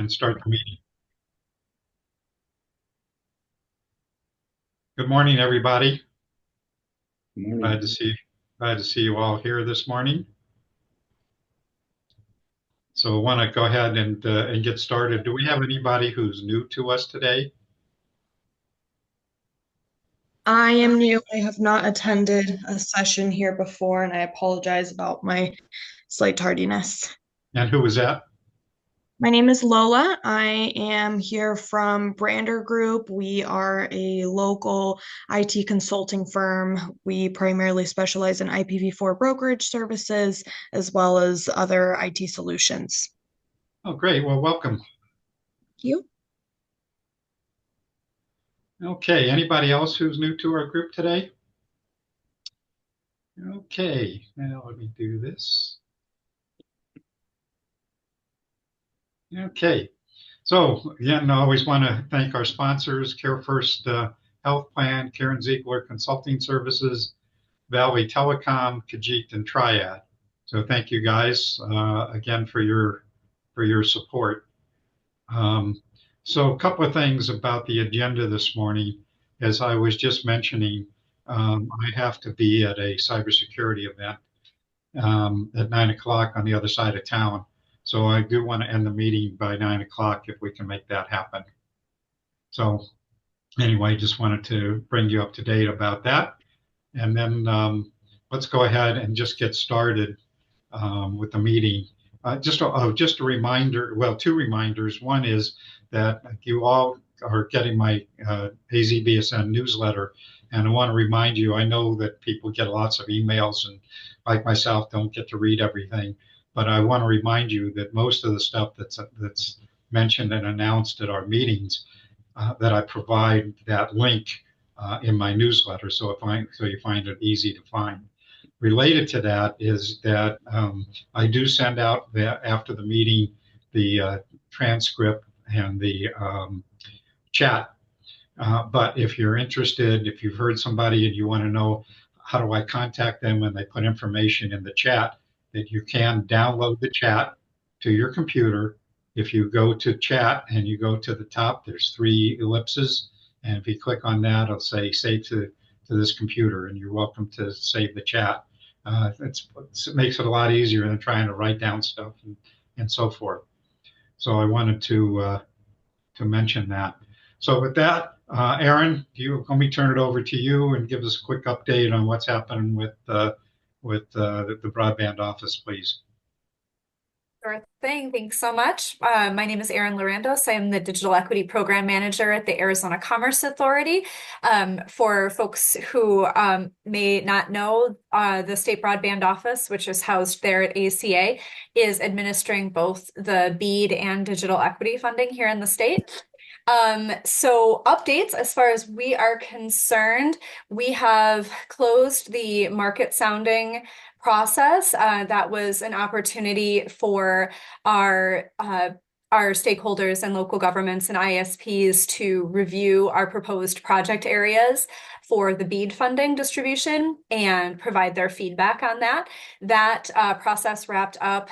and start the meeting. Good morning, everybody. Good morning. Glad to see you all here this morning. So I want to go ahead and get started. Do we have anybody who's new to us today? I am new. I have not attended a session here before, and I apologize about my slight tardiness. And who was that? My name is Lola. I am here from Brander Group. We are a local IT consulting firm. We primarily specialize in IPv4 brokerage services as well as other IT solutions. Oh, great. Well, welcome. Thank you. Okay. Anybody else who's new to our group today? Okay. Now let me do this. Okay. So again, I always want to thank our sponsors, Care First Health Plan, Karen Ziegler Consulting Services, Valley Telecom, Khajiit, and Triad. So thank you guys again for your support. So a couple of things about the agenda this morning. As I was just mentioning, I have to be at a cybersecurity event at 9 o'clock on the other side of town. So I do want to end the meeting by 9 o'clock if we can make that happen. So anyway, just wanted to bring you up to date about that. And then let's go ahead and just get started with the meeting. Just a reminder, well, two reminders. One is that you all are getting my AZBSN newsletter. And I want to remind you, I know that people get lots of emails and like myself don't get to read everything, but I want to remind you that most of the stuff that's mentioned and announced at our meetings, that I provide that link in my newsletter, so you find it easy to find. Related to that is that I do send out after the meeting the transcript and the chat. But if you're interested, if you've heard somebody and you want to know how do I contact them when they put information in the chat, that you can download the chat to your computer. If you go to chat and you go to the top, there's three ellipses. And if you click on that, it'll say save to this computer, and you're welcome to save the chat. It makes it a lot easier than trying to write down stuff and so forth. So I wanted to mention that. So with that, Aaron, let me turn it over to you and give us a quick update on what's happening with the broadband office, please. Sure thing. Thanks so much. My name is Erin Lorandos. I am the Digital Equity Program Manager at the Arizona Commerce Authority. For folks who may not know, the State Broadband Office, which is housed there at ACA, is administering both the BEAD and digital equity funding here in the state. So updates as far as we are concerned, we have closed the market sounding process. That was an opportunity for our stakeholders and local governments and ISPs to review our proposed project areas for the BEAD funding distribution and provide their feedback on that. That process wrapped up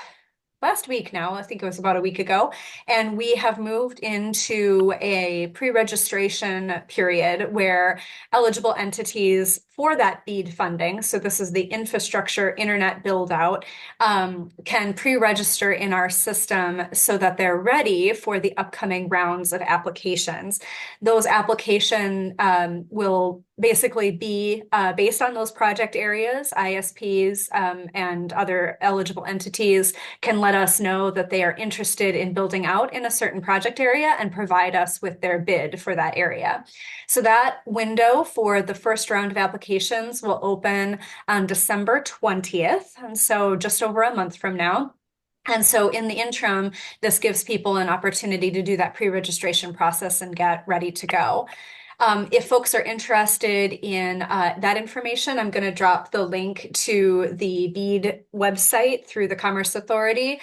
last week now, I think it was about a week ago, and we have moved into a pre-registration period where eligible entities for that BEAD funding, so this is the infrastructure internet build out, can pre-register in our system so that they're ready for the upcoming rounds of applications. Those applications will basically be based on those project areas. ISPs and other eligible entities can let us know that they are interested in building out in a certain project area and provide us with their bid for that area. So that window for the first round of applications will open on December 20th, and so just over a month from now. And so in the interim, this gives people an opportunity to do that pre-registration process and get ready to go. If folks are interested in that information, I'm going to drop the link to the BEAD website through the Commerce Authority.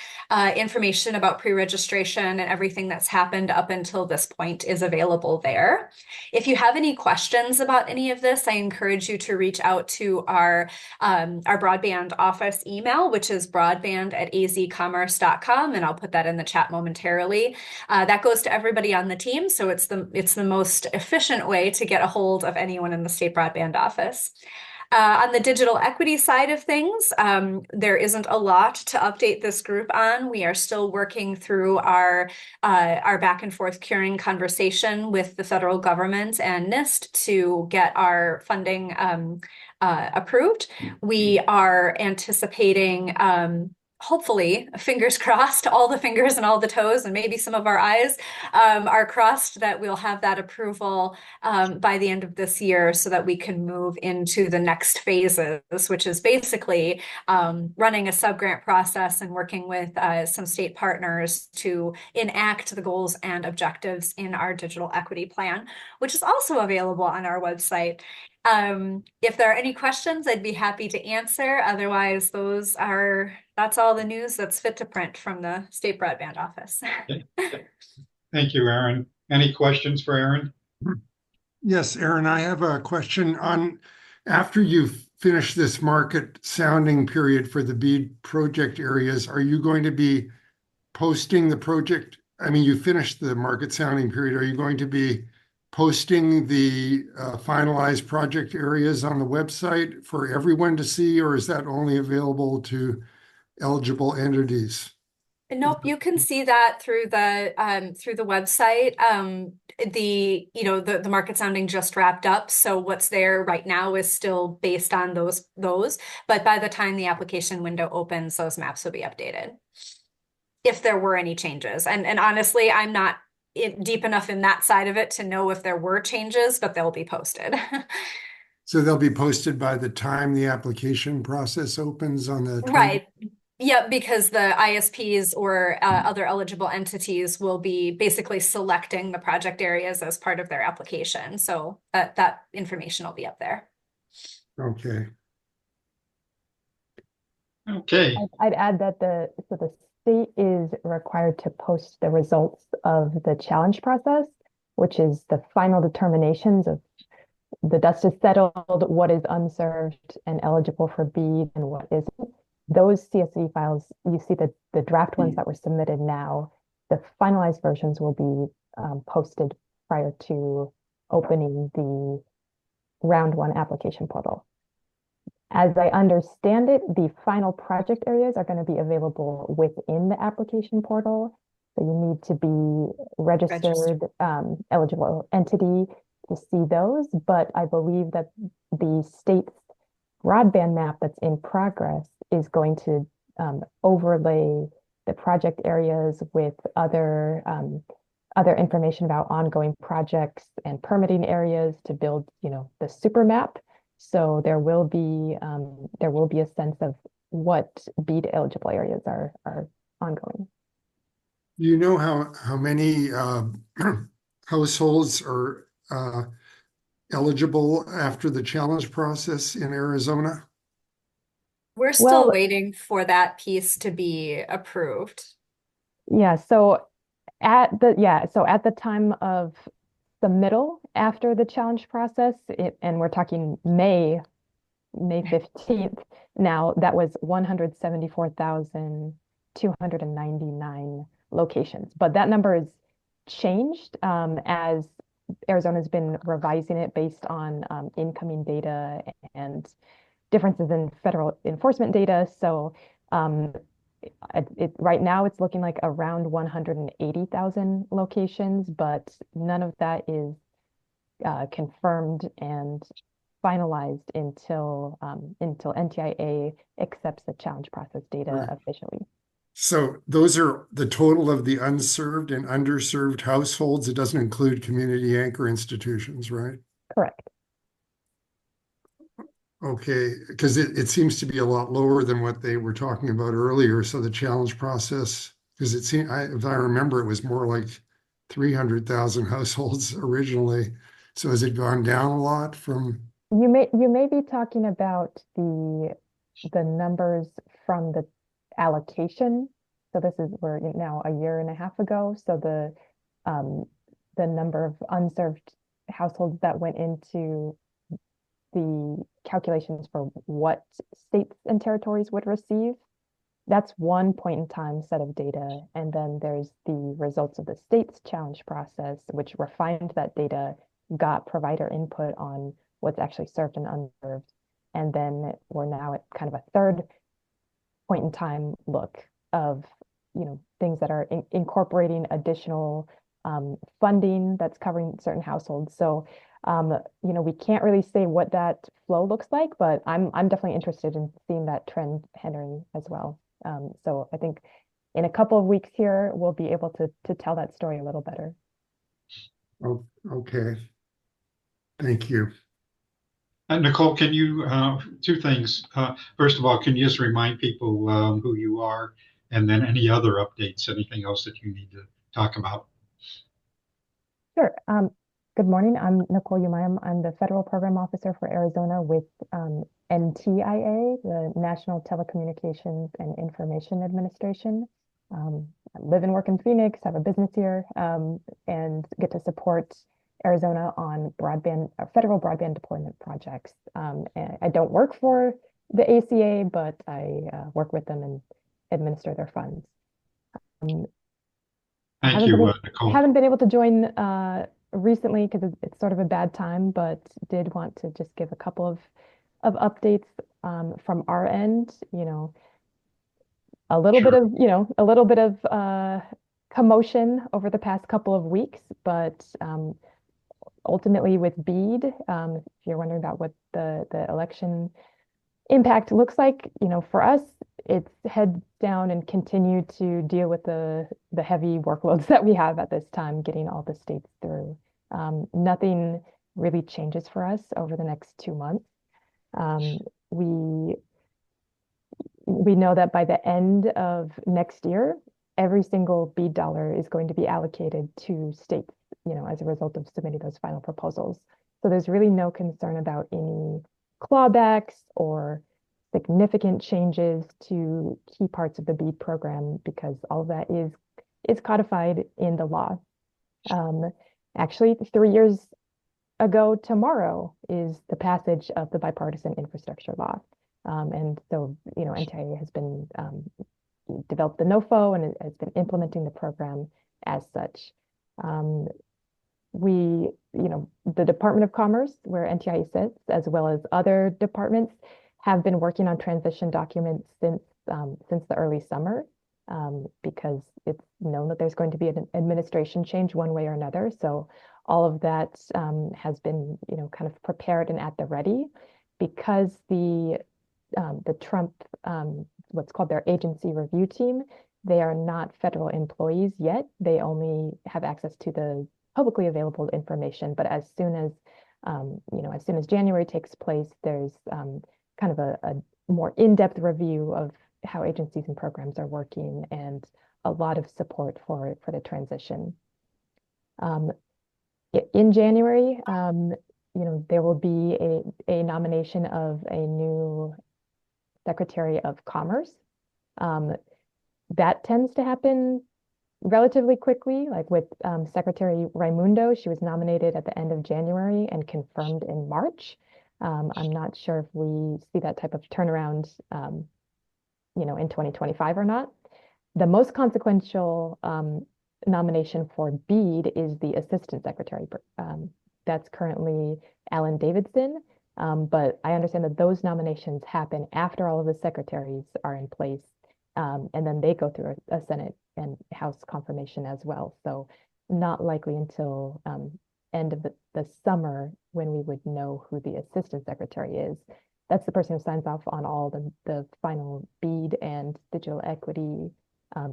Information about pre-registration and everything that's happened up until this point is available there. If you have any questions about any of this, I encourage you to reach out to our broadband office email, which is broadband@azcommerce.com, and I'll put that in the chat momentarily. That goes to everybody on the team, so it's the most efficient way to get a hold of anyone in the state broadband office. On the digital equity side of things, there isn't a lot to update this group on. We are still working through our back and forth curing conversation with the federal government and NIST to get our funding approved. We are anticipating hopefully, fingers crossed, all the fingers and all the toes, and maybe some of our eyes are crossed that we'll have that approval by the end of this year so that we can move into the next phases, which is basically running a subgrant process and working with some state partners to enact the goals and objectives in our digital equity plan, which is also available on our website. If there are any questions, I'd be happy to answer. Otherwise, that's all the news that's fit to print from the state broadband office. Thank you, Aaron. Any questions for Aaron? Yes, Aaron, I have a question on after you finish this market sounding period for the BEAD project areas, are you going to be posting the project? I mean, you finished the market sounding period. Are you going to be posting the finalized project areas on the website for everyone to see, or is that only available to eligible entities? Nope, you can see that through the website. The market sounding just wrapped up, so what's there right now is still based on those. But by the time the application window opens, those maps will be updated if there were any changes. And honestly, I'm not deep enough in that side of it to know if there were changes, but they'll be posted. So they'll be posted by the time the application process opens on the 20th? Right. Yeah, because the ISPs or other eligible entities will be basically selecting the project areas as part of their application. So that information will be up there. Okay. Okay. I'd add that the state is required to post the results of the challenge process, which is the final determinations of the dust is settled, what is unserved and eligible for BEAD and what isn't. Those CSV files, you see the draft ones that were submitted now, the finalized versions will be posted prior to opening the round one application portal. As I understand it, the final project areas are going to be available within the application portal. So you need to be registered. Eligible entity to see those. But I believe that the state's broadband map that's in progress is going to overlay the project areas with other information about ongoing projects and permitting areas to build, the super map. So there will be a sense of what BEAD eligible areas are ongoing. Do you know how many households are eligible after the challenge process in Arizona? We're still waiting for that piece to be approved. Yeah, so at the time of the middle after the challenge process, and we're talking May 15th, now that was 174,299 locations. But that number is changed as Arizona's been revising it based on incoming data and differences in federal enforcement data. So right now it's looking like around 180,000 locations, but none of that is confirmed and finalized until NTIA accepts the challenge process data officially. So those are the total of the unserved and underserved households. It doesn't include community anchor institutions, right? Correct. Okay, because it seems to be a lot lower than what they were talking about earlier. So the challenge process, because it seemed, if I remember, it was more like 300,000 households originally. So has it gone down a lot from, You may be talking about the numbers from the allocation. So this is we're now a year and a half ago. So the number of unserved households that went into the calculations for what states and territories would receive. That's one point in time set of data. And then there's the results of the state's challenge process, which refined that data, got provider input on what's actually served and unserved. And then we're now at kind of a third point in time look of, things that are incorporating additional funding that's covering certain households. So, we can't really say what that flow looks like, but I'm definitely interested in seeing that trend, Henry, as well. So I think in a couple of weeks here, we'll be able to tell that story a little better. oh, okay. Thank you. Nicole, can you, two things. First of all, can you just remind people who you are, and then any other updates, anything else that you need to talk about? Sure. Good morning. I'm Nicole Umayam. I'm the Federal Program Officer for Arizona with NTIA, the National Telecommunications and Information Administration. I live and work in Phoenix, have a business here, and get to support Arizona on federal broadband deployment projects. And I don't work for the ACA, but I work with them and administer their funds. Thank you, Nicole. Haven't been able to join recently because it's sort of a bad time, but did want to just give a couple of updates from our end. A little bit of commotion over the past couple of weeks, but ultimately with BEAD, if you're wondering about what the election impact looks like, for us, it's head down and continue to deal with the heavy workloads that we have at this time, getting all the states through. Nothing really changes for us over the next 2 months. We know that by the end of next year, every single BEAD dollar is going to be allocated to states, as a result of submitting those final proposals. So there's really no concern about any clawbacks or significant changes to key parts of the BEAD program because all of that is codified in the law. Actually, 3 years ago tomorrow is the passage of the bipartisan infrastructure law. And so, NTIA has been developed the NOFO and has been implementing the program as such. The Department of Commerce, where NTIA sits, as well as other departments, have been working on transition documents since the early summer, because it's known that there's going to be an administration change one way or another. So all of that has been, kind of prepared and at the ready, because the Trump, what's called their agency review team, they are not federal employees yet. They only have access to the publicly available information. But as soon as January takes place, there's kind of a more in-depth review of how agencies and programs are working and a lot of support for the transition. In January, there will be a nomination of a new Secretary of Commerce. That tends to happen relatively quickly, like with Secretary Raimundo. She was nominated at the end of January and confirmed in March. I'm not sure if we see that type of turnaround, in 2025 or not. The most consequential nomination for BEAD is the Assistant Secretary. That's currently Alan Davidson. But I understand that those nominations happen after all of the secretaries are in place. And then they go through a Senate and House confirmation as well. So not likely until end of the summer when we would know who the Assistant Secretary is. That's the person who signs off on all the final BEAD and digital equity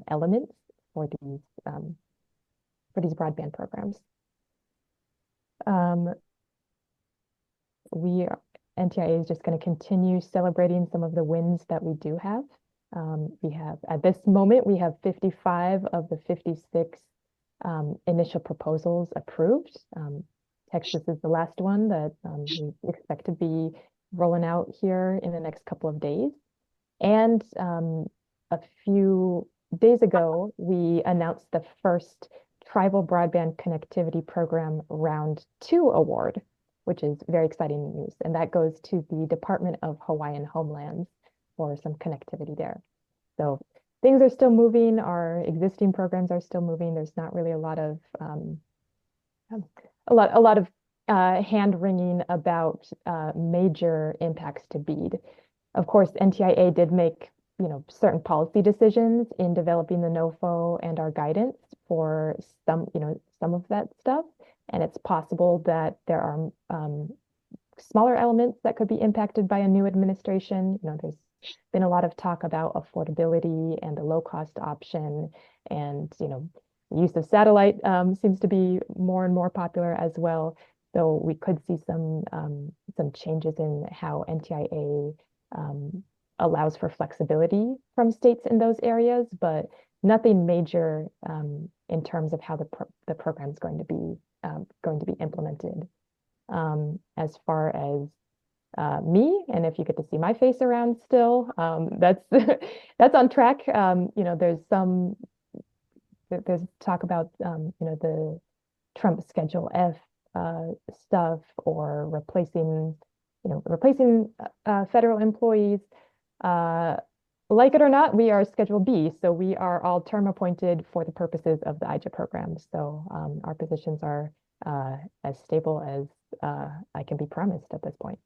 elements for these broadband programs. NTIA is just going to continue celebrating some of the wins that we do have. At this moment, we have 55 of the 56 initial proposals approved. Texas is the last one that we expect to be rolling out here in the next couple of days. And a few days ago, we announced the first Tribal Broadband Connectivity Program Round 2 award, which is very exciting news. And that goes to the Department of Hawaiian Homelands for some connectivity there. So things are still moving. Our existing programs are still moving. There's not really a lot of hand wringing about major impacts to BEAD. Of course, NTIA did make certain policy decisions in developing the NOFO and our guidance for some of that stuff. And it's possible that there are smaller elements that could be impacted by a new administration. There's been a lot of talk about affordability and the low-cost option, and the use of satellite seems to be more and more popular as well. So we could see some changes in how NTIA allows for flexibility from states in those areas, but nothing major in terms of how the program is going to be implemented. As far as me, and if you get to see my face around still, that's that's on track. There's talk about the Trump Schedule F stuff, or replacing federal employees. Like it or not, we are Schedule B, so we are all term appointed for the purposes of the IJA program. So our positions are as stable as I can be promised at this point.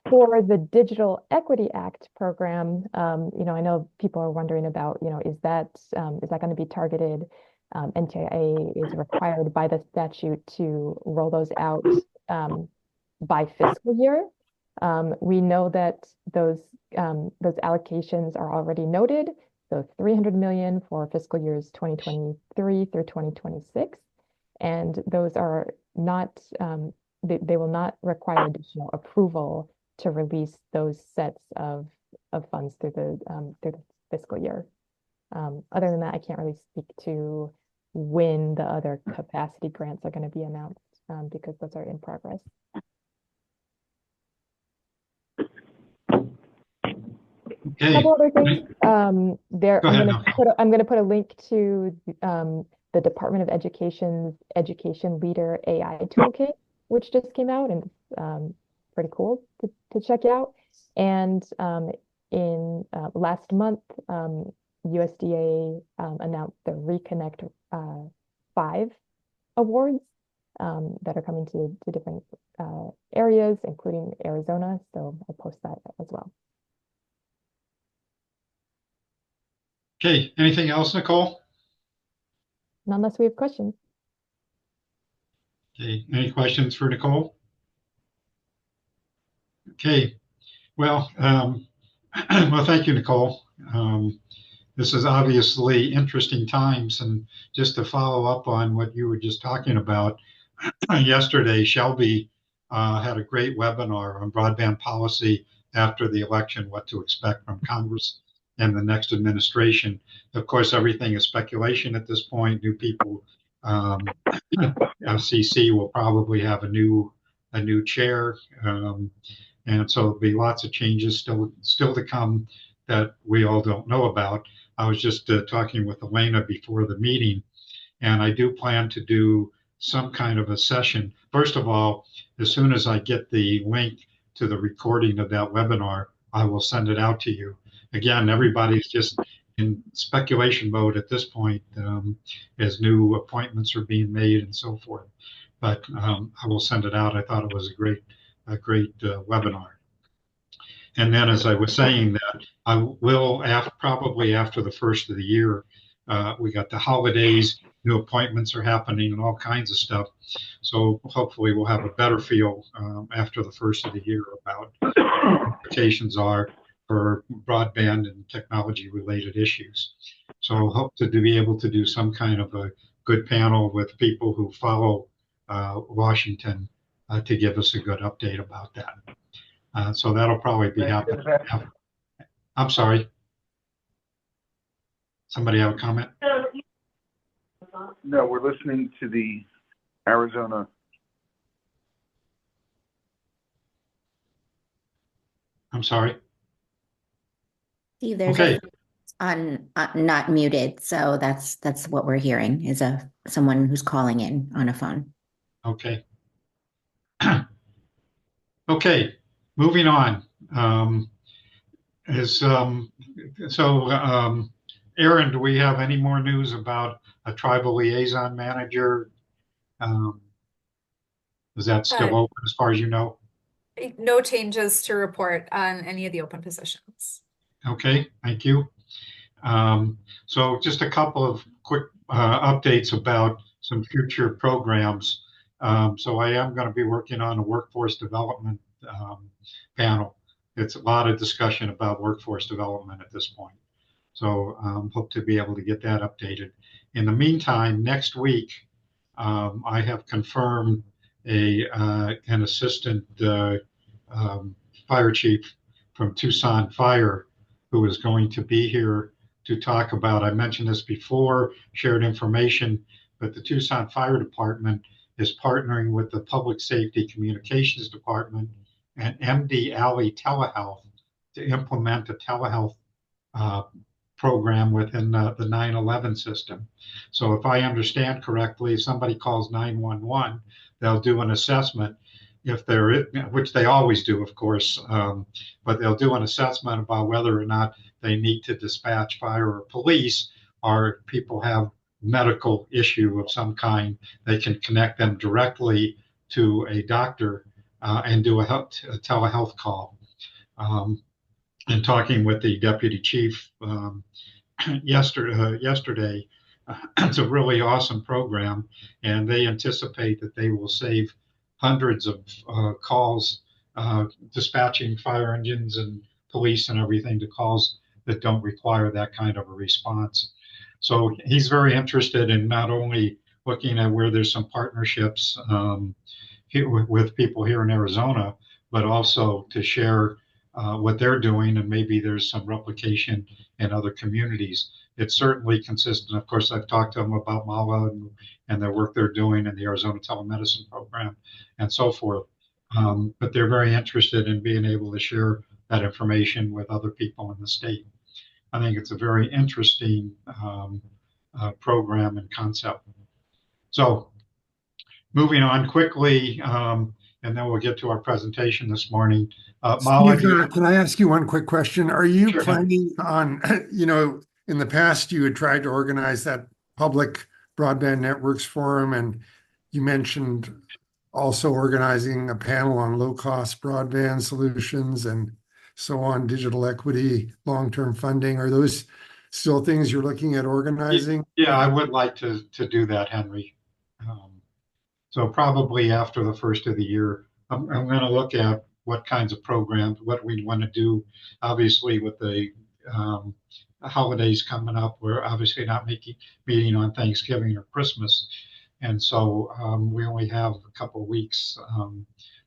For the Digital Equity Act program, I know people are wondering about, is that going to be targeted? NTIA is required by the statute to roll those out by fiscal year. We know that those allocations are already noted, so $300 million for fiscal years 2023 through 2026, and those are not they will not require additional approval to release those sets of funds through the fiscal year. Other than that, I can't really speak to when the other capacity grants are going to be announced because those are in progress. Okay. A couple other things. Go ahead, I'm going to put a link to the Department of Education's Education Leader AI Toolkit, which just came out, and it's pretty cool to check out. And in last month, USDA announced the Reconnect 5 awards that are coming to different areas, including Arizona. So I'll post that as well. Okay, anything else, Nicole? Not unless we have questions. Okay, any questions for Nicole? Okay, well, well, thank you, Nicole. This is obviously interesting times, and just to follow up on what you were just talking about, yesterday, Shelby had a great webinar on broadband policy after the election, what to expect from Congress and the next administration. Of course, everything is speculation at this point. New people, FCC will probably have a new chair, and so there'll be lots of changes still to come that we all don't know about. I was just talking with Elena before the meeting, and I do plan to do some kind of a session. First of all, as soon as I get the link to the recording of that webinar, I will send it out to you. Again, everybody's just in speculation mode at this point as new appointments are being made and so forth. But I will send it out. I thought it was a great webinar. And then, as I was saying, that I will, probably after the first of the year, we got the holidays, new appointments are happening, and all kinds of stuff. So hopefully we'll have a better feel after the first of the year about what expectations are for broadband and technology-related issues. So hope to be able to do some kind of a good panel with people who follow Washington to give us a good update about that. So that'll probably be happening. I'm sorry. Somebody have a comment? No, we're listening to the Arizona. I'm sorry. See, there's Okay. on not muted, so that's what we're hearing is someone who's calling in on a phone. Okay. Okay. Moving on. Is so Aaron, do we have any more news about a tribal liaison manager? Um, is that still open as far as you know? No changes to report on any of the open positions. Okay, thank you. So just a couple of quick updates about some future programs. So I am going to be working on a workforce development panel. It's a lot of discussion about workforce development at this point. So hope to be able to get that updated. In the meantime, next week, I have confirmed an assistant fire chief from Tucson Fire who is going to be here to talk about, I mentioned this before, shared information, but the Tucson Fire Department is partnering with the Public Safety Communications Department and MD Alley Telehealth to implement a telehealth uh, program within the 911 system. So if I understand correctly, if somebody calls 911, they'll do an assessment if they're, which they always do, of course, but they'll do an assessment about whether or not they need to dispatch fire or police, or people have medical issue of some kind. They can connect them directly to a doctor and do a telehealth call. And talking with the deputy chief yesterday, it's a really awesome program, and they anticipate that they will save hundreds of calls, dispatching fire engines and police and everything to calls that don't require that kind of a response. So he's very interested in not only looking at where there's some partnerships here with people here in Arizona, but also to share what they're doing, and maybe there's some replication in other communities. It's certainly consistent. Of course, I've talked to them about MALA and their work they're doing in the Arizona telemedicine program and so forth. But they're very interested in being able to share that information with other people in the state. I think it's a very interesting program and concept. So moving on quickly, and then we'll get to our presentation this morning. Mala, Steve, can I ask you one quick question? Are you Sure. planning on, in the past, you had tried to organize that public broadband networks forum, and you mentioned also organizing a panel on low-cost broadband solutions and so on, digital equity, long-term funding. Are those still things you're looking at organizing? Yeah, I would like to do that, Henry. So probably after the first of the year, I'm going to look at what kinds of programs, what we want to do. Obviously, with the holidays coming up, we're obviously not meeting on Thanksgiving or Christmas, and so we only have a couple of weeks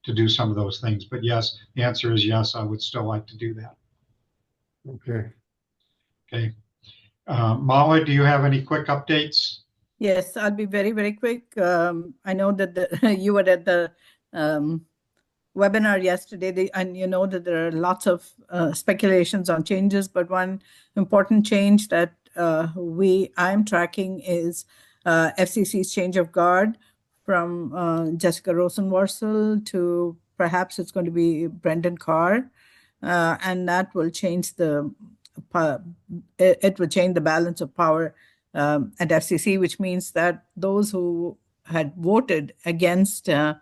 to do some of those things. But yes, the answer is yes. I would still like to do that. Okay. Okay. Molly, do you have any quick updates? Yes, I'll be very, very quick. I know that you were at the webinar yesterday, and you know that there are lots of speculations on changes, but one important change that I'm tracking is FCC's change of guard from Jessica Rosenworcel to perhaps it's going to be Brendan Carr, and that will change it will change the balance of power at FCC, which means that those who had voted against the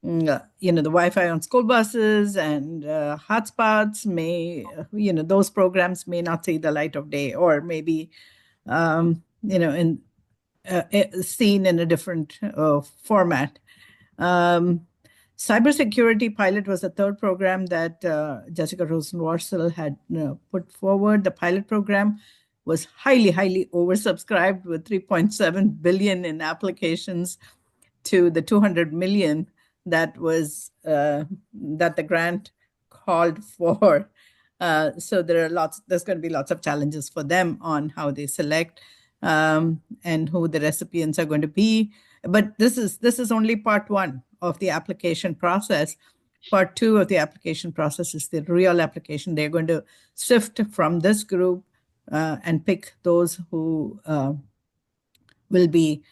Wi-Fi on school buses and hotspots may, those programs may not see the light of day, or maybe, seen in a different format. Cybersecurity pilot was the third program that Jessica Rosenworcel had put forward. The pilot program was highly, highly oversubscribed with 3.7 billion in applications to the 200 million that was that the grant called for. So there's going to be lots of challenges for them on how they select. and who the recipients are going to be. But this is only part one of the application process. Part two of the application process is the real application. They're going to sift from this group and pick those who will be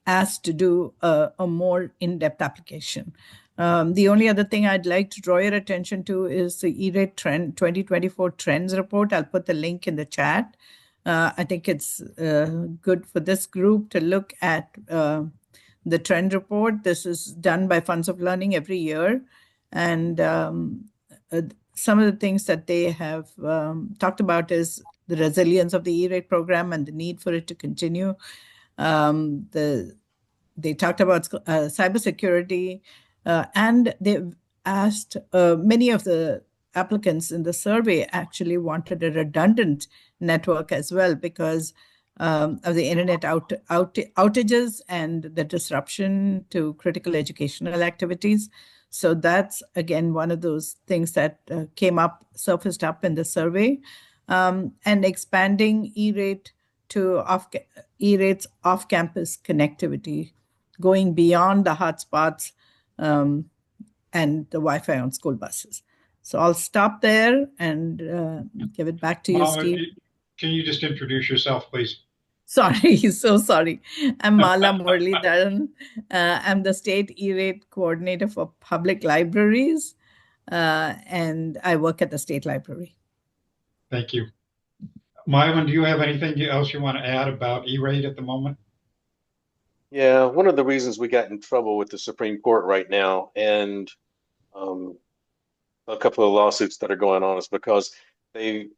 asked to do a more in-depth application. The only other thing I'd like to draw your attention to is the E-rate trend 2024 trends report. I'll put the link in the chat. I think it's good for this group to look at the trend report. This is done by Funds of Learning every year. And some of the things that they have talked about is the resilience of the E-rate program and the need for it to continue. They talked about cybersecurity, and they've asked many of the applicants in the survey actually wanted a redundant network as well because of the internet outages and the disruption to critical educational activities. So that's, again, one of those things that surfaced up in the survey. And expanding E-rate to E-rate's off-campus connectivity, going beyond the hotspots and the Wi-Fi on school buses. So I'll stop there and give it back to you, Steve. Can you just introduce yourself, please? Sorry, so sorry. I'm Mala Muralidharan. I'm the state E-rate coordinator for public libraries, and I work at the state library. Thank you. Mylan, do you have anything else you want to add about E-rate at the moment? Yeah, one of the reasons we got in trouble with the Supreme Court right now and a couple of lawsuits that are going on is because the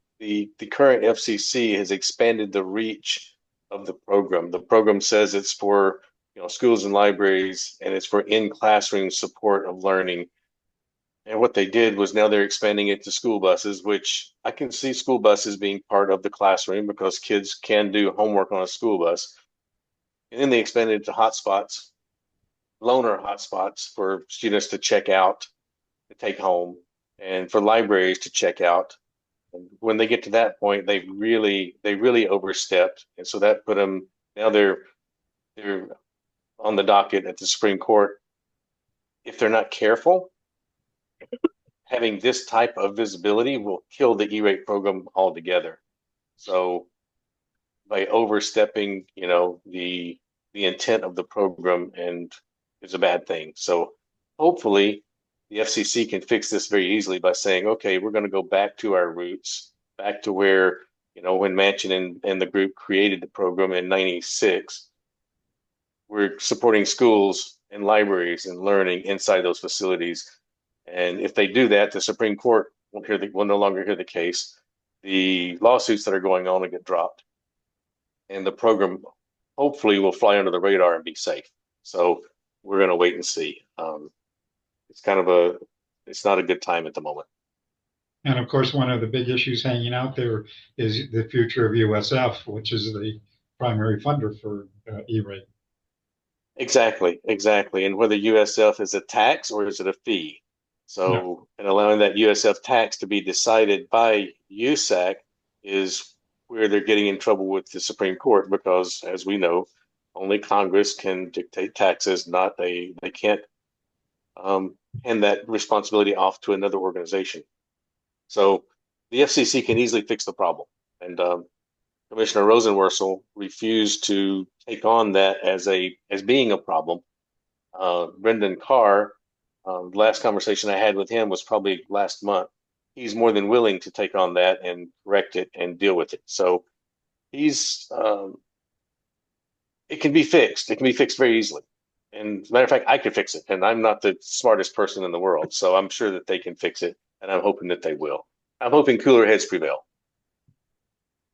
current FCC has expanded the reach of the program. The program says it's for schools and libraries, and it's for in-classroom support of learning. And what they did was now they're expanding it to school buses, which I can see school buses being part of the classroom because kids can do homework on a school bus. And then they expanded it to hotspots, loaner hotspots for students to check out, to take home, and for libraries to check out. And when they get to that point, they really overstepped. And so that put them, now they're on the docket at the Supreme Court. If they're not careful, having this type of visibility will kill the E-rate program altogether. So by overstepping, the intent of the program and is a bad thing. So hopefully the FCC can fix this very easily by saying, okay, we're going to go back to our roots, back to where, when Manchin and the group created the program in '96, we're supporting schools and libraries and learning inside those facilities. And if they do that, the Supreme Court will no longer hear the case. The lawsuits that are going on will get dropped. And the program hopefully will fly under the radar and be safe. So we're going to wait and see. It's not a good time at the moment. And of course, one of the big issues hanging out there is the future of USF, which is the primary funder for E-rate. Exactly. And whether USF is a tax or is it a fee? So, and allowing that USF tax to be decided by USAC is where they're getting in trouble with the Supreme Court because, as we know, only Congress can dictate taxes. They can't hand that responsibility off to another organization. So the FCC can easily fix the problem. And Commissioner Rosenworcel refused to take on that as being a problem. Brendan Carr, the last conversation I had with him was probably last month. He's more than willing to take on that and correct it and deal with it. So it can be fixed. It can be fixed very easily. And as a matter of fact, I could fix it. And I'm not the smartest person in the world. So I'm sure that they can fix it. And I'm hoping that they will. I'm hoping cooler heads prevail.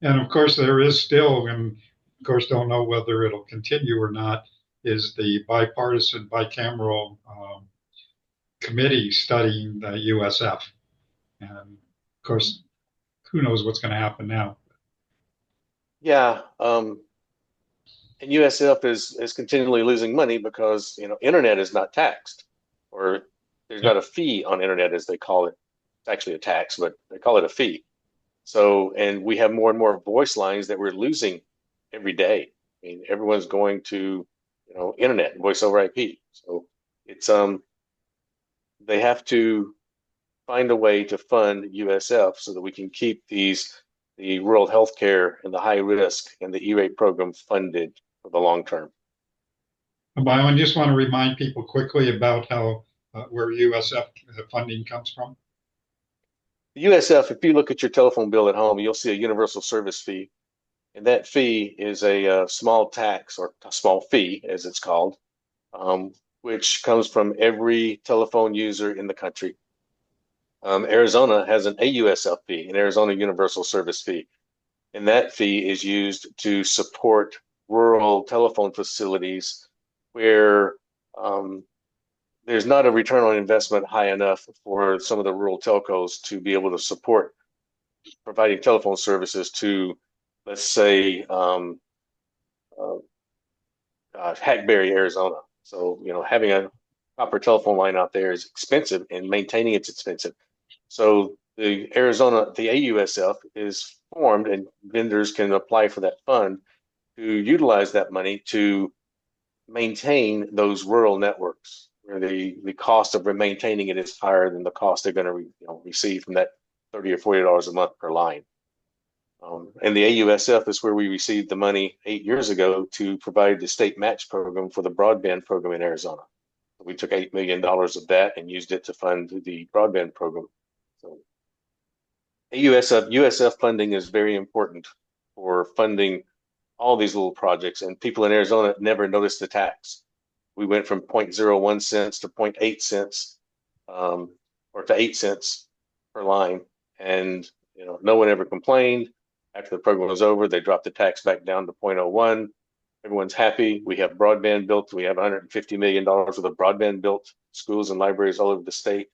And of course, there is still, and of course, don't know whether it'll continue or not, is the bipartisan, bicameral committee studying the USF. And of course, who knows what's going to happen now. Yeah. And USF is continually losing money because, internet is not taxed, or there's not a fee on internet, as they call it. It's actually a tax, but they call it a fee. So, and we have more and more voice lines that we're losing every day. I mean, everyone's going to, internet, voice over IP. So it's they have to find a way to fund USF so that we can keep the rural healthcare and the high risk and the E-rate program funded for the long term. I just want to remind people quickly about how where USF funding comes from. The USF, if you look at your telephone bill at home, you'll see a universal service fee. And that fee is a small tax, or a small fee, as it's called, which comes from every telephone user in the country. Arizona has an AUSF fee, an Arizona Universal Service Fee. And that fee is used to support rural telephone facilities where there's not a return on investment high enough for some of the rural telcos to be able to support providing telephone services to, let's say, Hackberry, Arizona. So, having a proper telephone line out there is expensive, and maintaining it's expensive. So the AUSF is formed, and vendors can apply for that fund to utilize that money to maintain those rural networks, where the cost of maintaining it is higher than the cost they're going to receive from that $30 or $40 a month per line. And the AUSF is where we received the money 8 years ago to provide the state match program for the broadband program in Arizona. We took $8 million of that and used it to fund the broadband program. So USF funding is very important for funding all these little projects, and people in Arizona never noticed the tax. We went from 0.01 cents to 0.8 cents, or to 8 cents per line, and no one ever complained. After the program was over, they dropped the tax back down to 0.01. Everyone's happy. We have broadband built. We have $150 million worth of broadband built, schools and libraries all over the state.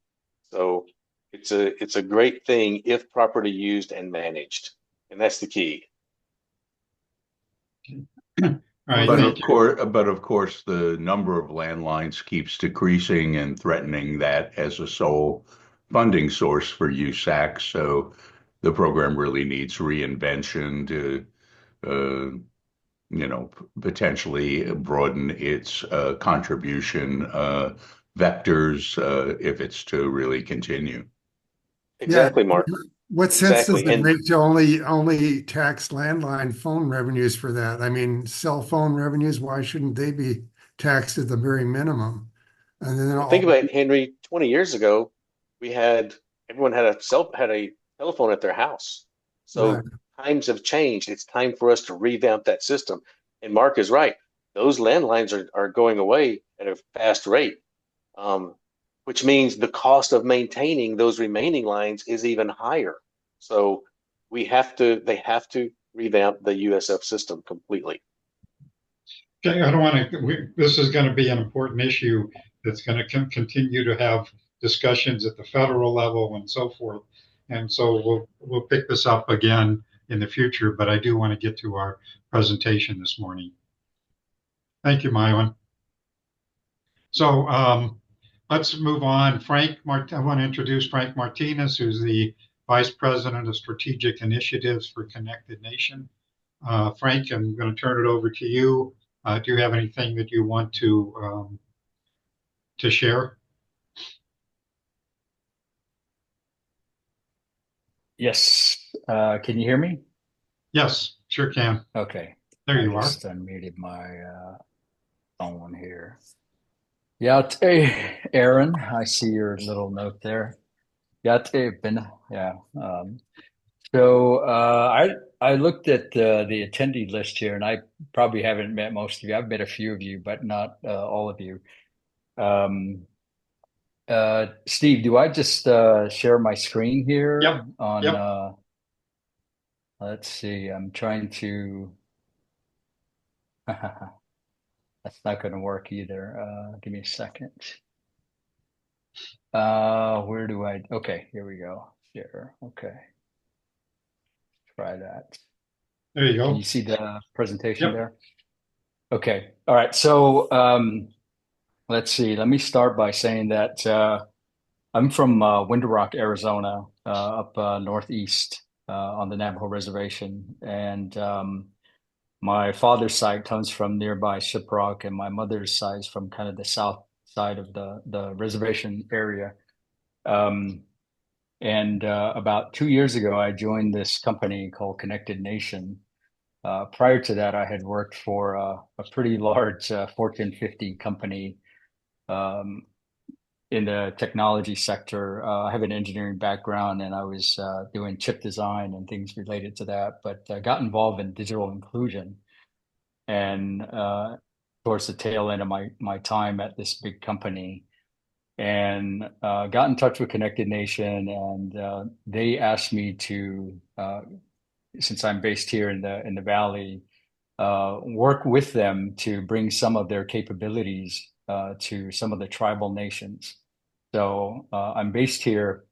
So it's a great thing if properly used and managed, and that's the key. Right, but of course, the number of landlines keeps decreasing and threatening that as a sole funding source for USAC. So the program really needs reinvention to, potentially broaden its contribution vectors if it's to really continue. Exactly, Yeah. Mark. What sense does Exactly. it make to only tax landline phone revenues for that? I mean, cell phone revenues, why shouldn't they be taxed at the very minimum? And then Think about it, Henry. 20 years ago, everyone had a telephone at their house. So Right. times have changed. It's time for us to revamp that system. And Mark is right. Those landlines are going away at a fast rate, which means the cost of maintaining those remaining lines is even higher. So they have to revamp the USF system completely. Okay, I don't want to. This is going to be an important issue that's going to continue to have discussions at the federal level and so forth. And so we'll pick this up again in the future. But I do want to get to our presentation this morning. Thank you, Mylon. So let's move on. I want to introduce Frank Martinez, who's the Vice President of Strategic Initiatives for Connected Nation. Frank, I'm going to turn it over to you. Do you have anything that you want to share? Yes. Can you hear me? Yes, sure can. Okay. There you I are. just unmuted my phone here. Yate, Aaron, I see your little note there. Yate, yeah. So I looked at the attendee list here, and I probably haven't met most of you. I've met a few of you, but not all of you. Steve, do I just share my screen here? Yep. On Yep. Let's see. I'm trying to. That's not going to work either. Give me a second. Where do I? Okay, here we go. Share. Okay. Try that. There you Can go. you see the presentation Yep. there? Okay. All right. So let's see. Let me start by saying that I'm from Window Rock, Arizona, up northeast on the Navajo Reservation. And My father's side comes from nearby Shiprock, and my mother's side is from kind of the south side of the reservation area. And about 2 years ago, I joined this company called Connected Nation. Prior to that, I had worked for a pretty large Fortune 50 company um, in the technology sector. I have an engineering background, and I was doing chip design and things related to that, but got involved in digital inclusion. And towards the tail end of my time at this big company, and got in touch with Connected Nation, and they asked me to, since I'm based here in the Valley, work with them to bring some of their capabilities to some of the tribal nations. So I'm based here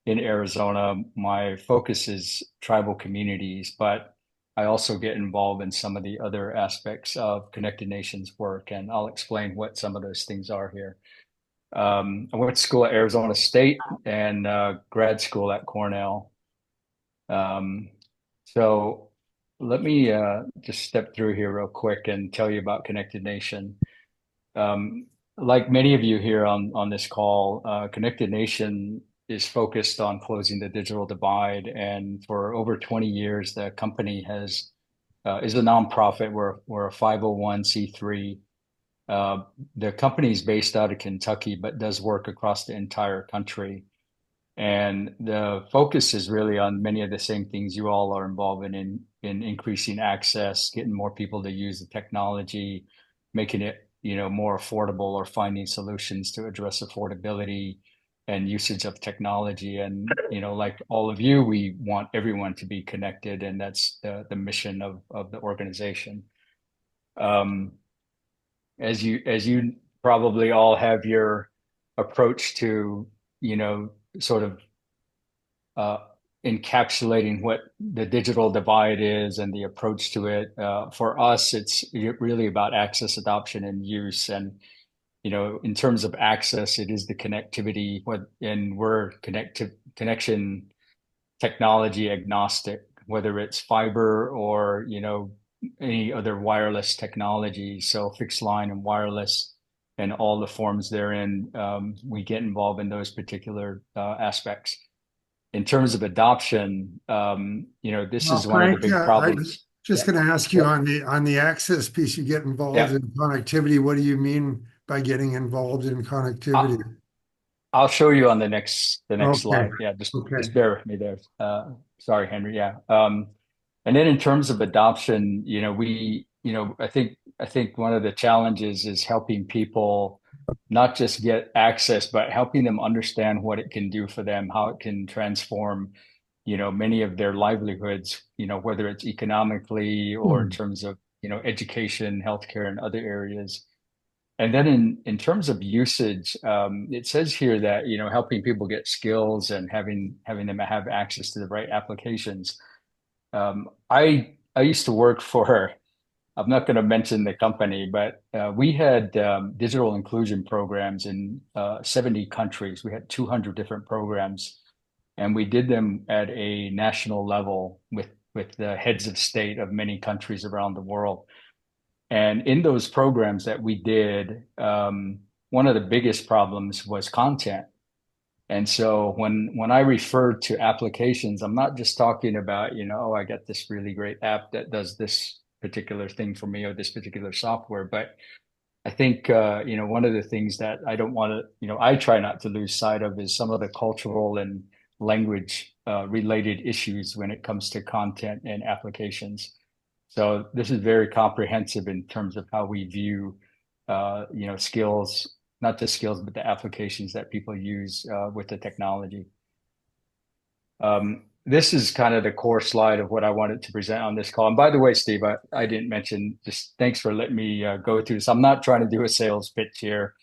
in Arizona. My focus is tribal communities, but I also get involved in some of the other aspects of Connected Nations work, and I'll explain what some of those things are here. I went to school at Arizona State and grad school at Cornell. Um, so let me just step through here real quick and tell you about Connected Nation. Like many of you here on this call, Connected Nation is focused on closing the digital divide. And for over 20 years, the company is a nonprofit. We're a 501c3. The company is based out of Kentucky, but does work across the entire country. And the focus is really on many of the same things you all are involved in increasing access, getting more people to use the technology, making it, more affordable, or finding solutions to address affordability and usage of technology. And, like all of you, we want everyone to be connected, and that's the mission of the organization. As you probably all have your approach to, sort of uh, encapsulating what the digital divide is and the approach to it. For us, it's really about access, adoption, and use. And, in terms of access, it is the connectivity, and we're connection technology agnostic, whether it's fiber or, any other wireless technology. So fixed line and wireless and all the forms therein, we get involved in those particular aspects. In terms of adoption, this Well, is one of the Frank, big I was problems. just Yeah. going to ask you on the access piece, you get involved Yeah. in connectivity. What do you mean by getting involved in connectivity? I'll show you on the next Okay. slide. Yeah, just Okay. bear with me there. Sorry, Henry. Yeah. And then in terms of adoption, I think one of the challenges is helping people not just get access, but helping them understand what it can do for them, how it can transform, many of their livelihoods, whether it's economically or in terms of, education, healthcare, and other areas. And then in terms of usage, it says here that, helping people get skills and having them have access to the right applications. I used to work for, I'm not going to mention the company, but we had digital inclusion programs in 70 countries. We had 200 different programs, and we did them at a national level with the heads of state of many countries around the world. And in those programs that we did, one of the biggest problems was content. And so when I refer to applications, I'm not just talking about, oh, I got this really great app that does this particular thing for me or this particular software. But I think, one of the things that I don't want to, I try not to lose sight of is some of the cultural and language related issues when it comes to content and applications. So this is very comprehensive in terms of how we view, skills, not just skills, but the applications that people use with the technology. This is kind of the core slide of what I wanted to present on this call. And by the way, Steve, I didn't mention, just thanks for letting me go through this. I'm not trying to do a sales pitch here.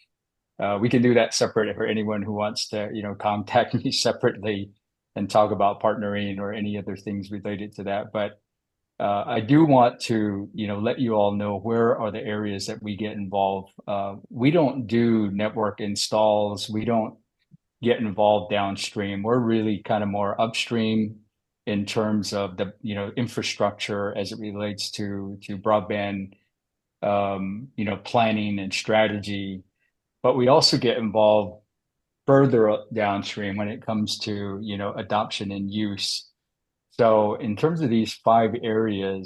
We can do that separate for anyone who wants to, contact me separately and talk about partnering or any other things related to that. But I do want to, let you all know where are the areas that we get involved. We don't do network installs. We don't get involved downstream. We're really kind of more upstream in terms of the infrastructure as it relates to broadband planning and strategy, but we also get involved further downstream when it comes to adoption and use. So in terms of these 5 areas,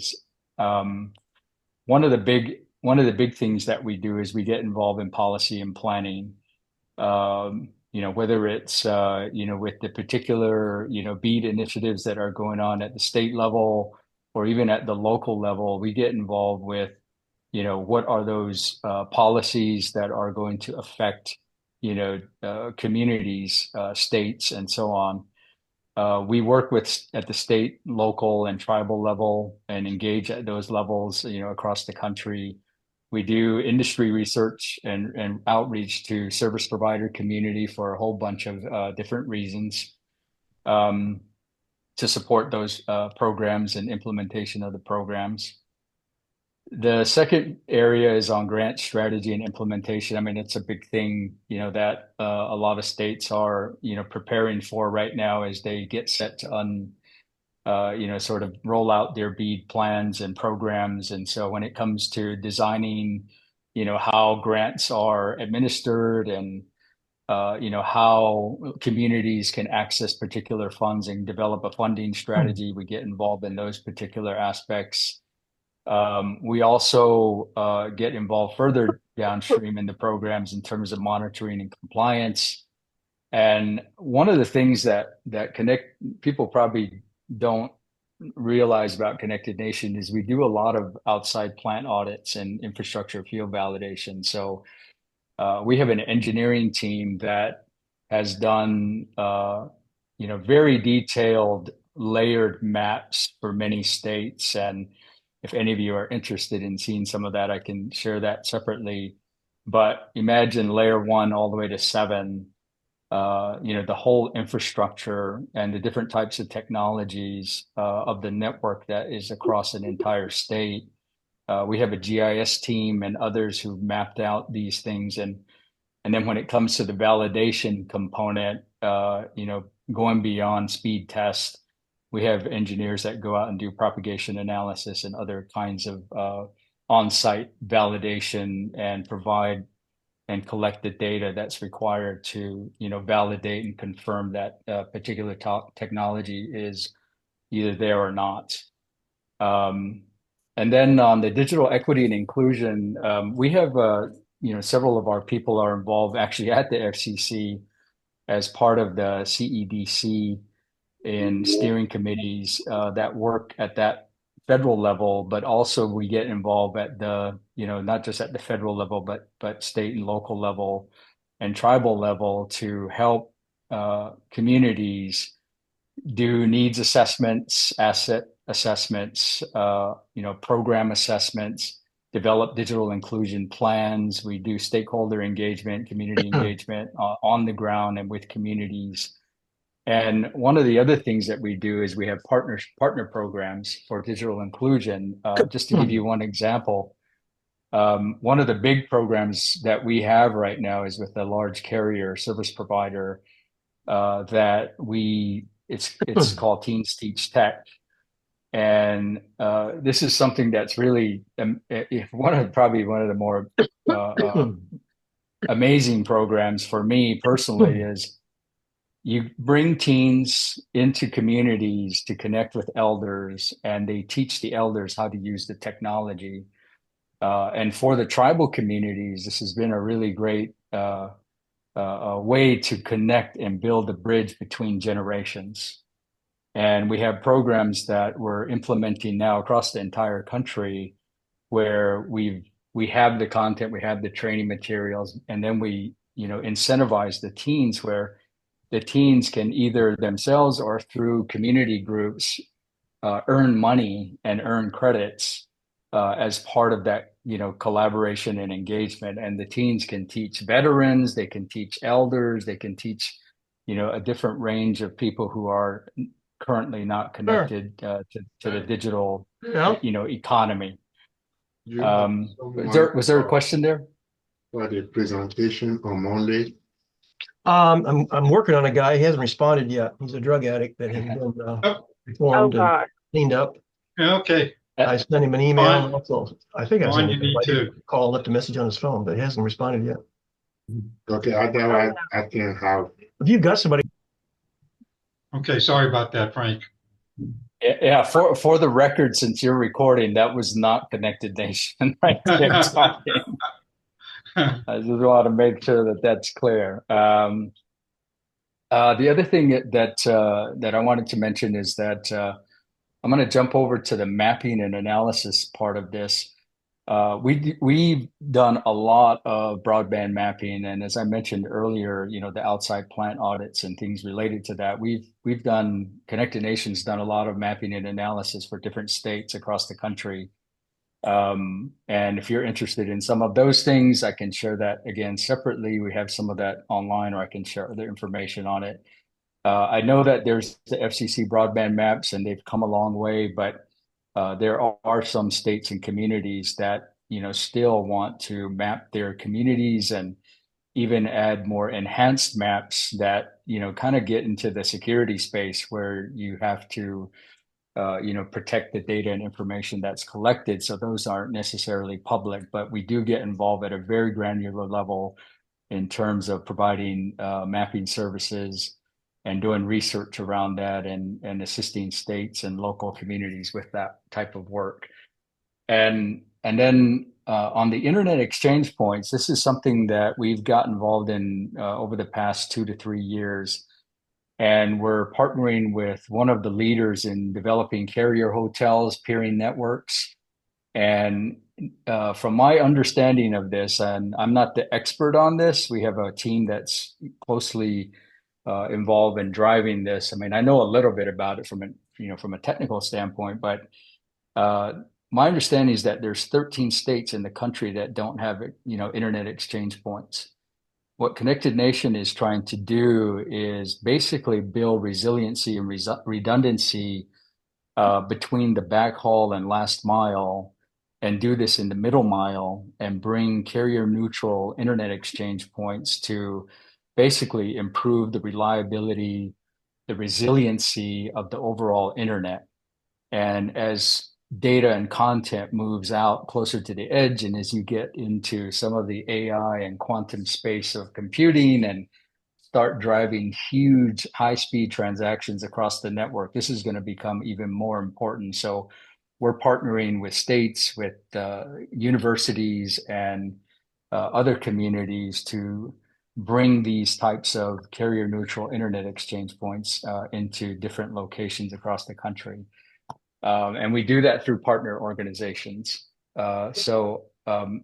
one of the big things that we do is we get involved in policy and planning. Whether it's with the particular BEAD initiatives that are going on at the state level or even at the local level, we get involved with what are those policies that are going to affect communities, states, and so on. We work at the state, local, and tribal level and engage at those levels, across the country. We do industry research and outreach to service provider community for a whole bunch of different reasons to support those programs and implementation of the programs. The second area is on grant strategy and implementation. I mean, it's a big thing, that a lot of states are, preparing for right now as they get set to sort of roll out their BEAD plans and programs. And so when it comes to designing, how grants are administered and, how communities can access particular funds and develop a funding strategy, we get involved in those particular aspects. We also get involved further downstream in the programs in terms of monitoring and compliance. And one of the things that people probably don't realize about Connected Nation is we do a lot of outside plant audits and infrastructure field validation. So we have an engineering team that has done very detailed layered maps for many states. And if any of you are interested in seeing some of that, I can share that separately. But imagine layer 1 all the way to 7, the whole infrastructure and the different types of technologies of the network that is across an entire state. We have a GIS team and others who've mapped out these things. And then when it comes to the validation component, going beyond speed test, we have engineers that go out and do propagation analysis and other kinds of on-site validation and provide and collect the data that's required to, validate and confirm that particular technology is either there or not. And then on the digital equity and inclusion, we have, several of our people are involved actually at the FCC as part of the CEDC in steering committees that work at that federal level, but also we get involved at the, not just at the federal level, but state and local level and tribal level to help communities do needs assessments, asset assessments, program assessments, develop digital inclusion plans. We do stakeholder engagement, community engagement on the ground and with communities. And one of the other things that we do is we have partner programs for digital inclusion. Just to give you one example, one of the big programs that we have right now is with a large carrier service provider that it's called Teens Teach Tech. And this is something that's really one of the more amazing programs for me personally is you bring teens into communities to connect with elders, and they teach the elders how to use the technology. And for the tribal communities, this has been a really great way to connect and build a bridge between generations. And we have programs that we're implementing now across the entire country where we have the content, we have the training materials, and then we incentivize the teens where the teens can either themselves or through community groups earn money and earn credits as part of that collaboration and engagement. And the teens can teach veterans, they can teach elders, they can teach a different range of people who are currently not connected to the digital economy. Was there a question there? For the presentation on Monday. I'm working on a guy. He hasn't responded yet. He's a drug addict that has been reformed and cleaned up. Okay, I sent him an email. Fine. Also, I think I Fine, sent you him. need I did to. call, left a message on his phone, but he hasn't responded yet. Okay, I can have. If you've got somebody. Okay, sorry about that, Frank. Yeah, for the record, since you're recording, that was not Connected Nation right there talking. I just want to make sure that that's clear. The other thing that I wanted to mention is that I'm going to jump over to the mapping and analysis part of this. We've done a lot of broadband mapping, and as I mentioned earlier, the outside plant audits and things related to that. We've done Connected Nations done a lot of mapping and analysis for different states across the country. And if you're interested in some of those things, I can share that again separately. We have some of that online, or I can share other information on it. I know that there's the FCC broadband maps, and they've come a long way, but there are some states and communities that still want to map their communities and even add more enhanced maps that kind of get into the security space where you have to protect the data and information that's collected. So those aren't necessarily public, but we do get involved at a very granular level in terms of providing mapping services and doing research around that and assisting states and local communities with that type of work. And then on the internet exchange points, this is something that we've got involved in over the past 2 to 3 years. And we're partnering with one of the leaders in developing carrier hotels, peering networks. And from my understanding of this, and I'm not the expert on this, we have a team that's closely involved in driving this. I mean, I know a little bit about it from a technical standpoint, but my understanding is that there's 13 states in the country that don't have internet exchange points. What Connected Nation is trying to do is basically build resiliency and redundancy between the backhaul and last mile, and do this in the middle mile and bring carrier neutral internet exchange points to basically improve the reliability, the resiliency of the overall internet. And as data and content moves out closer to the edge, and as you get into some of the AI and quantum space of computing and start driving huge high-speed transactions across the network, this is going to become even more important. So we're partnering with states, with universities, and other communities to bring these types of carrier neutral internet exchange points into different locations across the country. And we do that through partner organizations. So I'm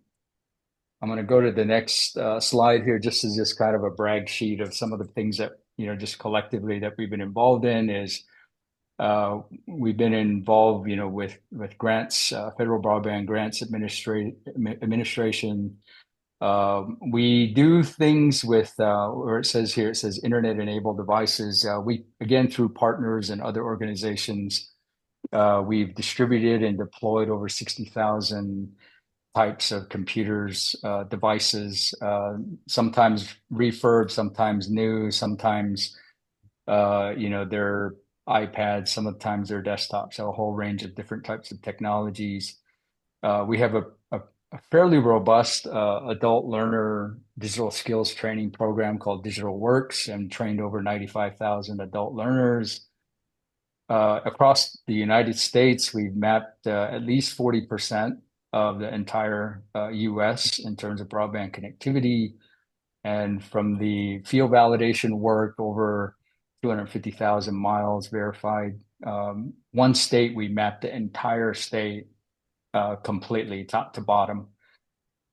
going to go to the next slide here, just as just kind of a brag sheet of some of the things that, just collectively that we've been involved in is we've been involved, with grants, Federal Broadband Grants Administration. We do things with where it says internet enabled devices. We, again, through partners and other organizations, we've distributed and deployed over 60,000 types of computers, devices, sometimes refurb, sometimes new, sometimes they're iPads, sometimes they're desktops, so a whole range of different types of technologies. We have a fairly robust adult learner digital skills training program called Digital Works, and trained over 95,000 adult learners. Across the United States, we've mapped at least 40% of the entire US in terms of broadband connectivity. And from the field validation work, over 250,000 miles verified. One state, we mapped the entire state completely, top to bottom.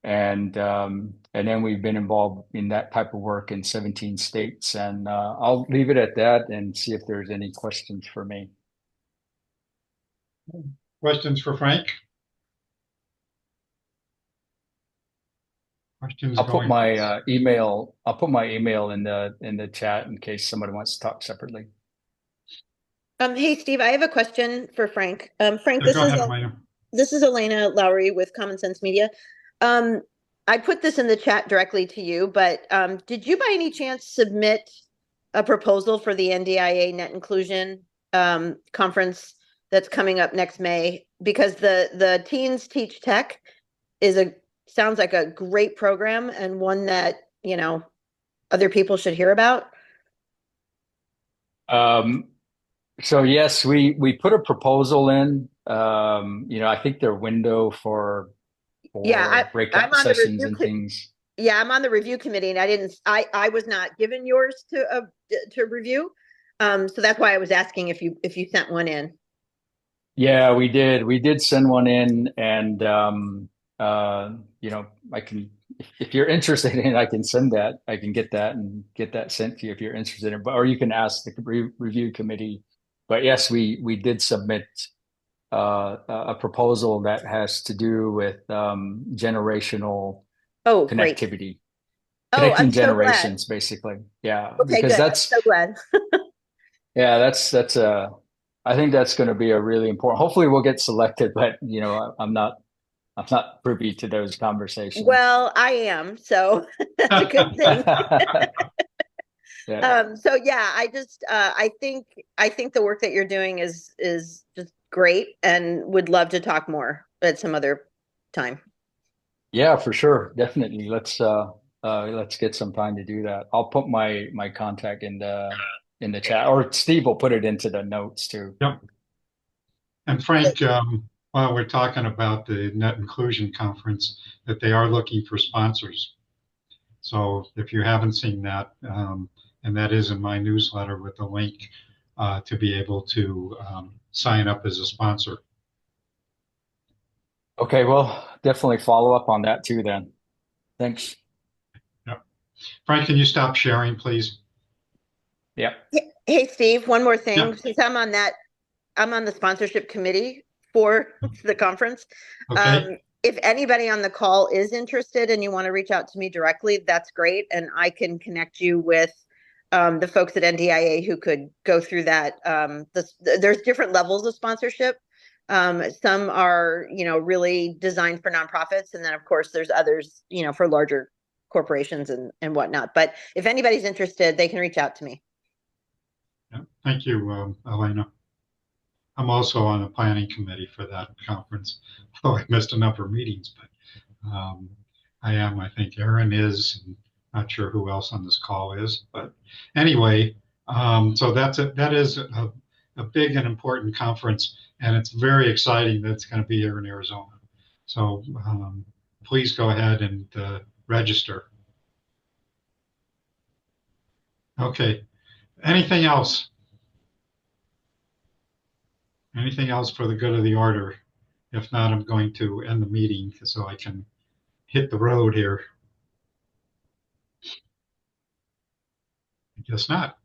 And then we've been involved in that type of work in 17 states. And I'll leave it at that and see if there's any questions for me. Questions for Frank? Questions I'll put going my email. I'll put my email in the chat in case somebody wants to talk separately. Hey, Steve, I have a question for Frank. Frank, Go ahead, Elena. This is Elena Lowry with Common Sense Media. I put this in the chat directly to you, but did you by any chance submit a proposal for the NDIA net inclusion conference that's coming up next May, because the Teens Teach Tech sounds like a great program and one that, other people should hear about. So yes, we put a proposal in. I think their window for breakout I'm on the sessions review and things. Yeah, I'm on the review committee, and I was not given yours to review. So that's why I was asking if you sent one in. Yeah, we did. We did send one in, and I can, if you're interested in it, I can send that. I can get that and get that sent to you if you're interested in it. Or you can ask the review committee. But yes, we did submit a proposal that has to do with generational Great. connectivity, I'm connecting so glad. generations, basically. Yeah, Okay, because good. I'm that's so glad. yeah, that's I think that's going to be a really important. Hopefully, we'll get selected, but I'm not privy to those conversations. Well, I am, so that's a good thing. Yeah. So yeah, I think the work that you're doing is just great, and would love to talk more at some other time. Yeah, for sure. Definitely. Let's get some time to do that. I'll put my contact in the chat, or Steve will put it into the notes too. Yep. And Frank, while we're talking about the Net Inclusion Conference, that they are looking for sponsors. So if you haven't seen that, and that is in my newsletter with the link to be able to sign up as a sponsor. Okay, well, definitely follow up on that too then. Thanks. Yep. Frank, can you stop sharing, please? Yeah. Hey, Steve, one more thing. Yeah. Since I'm on the sponsorship committee for the conference. Okay. If anybody on the call is interested and you want to reach out to me directly, that's great. And I can connect you with the folks at NDIA who could go through that. There's different levels of sponsorship. Some are, really designed for nonprofits. And then of course there's others, for larger corporations and whatnot. But if anybody's interested, they can reach out to me. Yeah. Thank you, Elena. I'm also on the planning committee for that conference. Oh, I missed a number of meetings, but I am. I think Aaron is. And not sure who else on this call is, but anyway, so that is a big and important conference, and it's very exciting that it's going to be here in Arizona. So please go ahead and register. Okay. Anything else? Anything else for the good of the order? If not, I'm going to end the meeting so I can hit the road here. I guess not.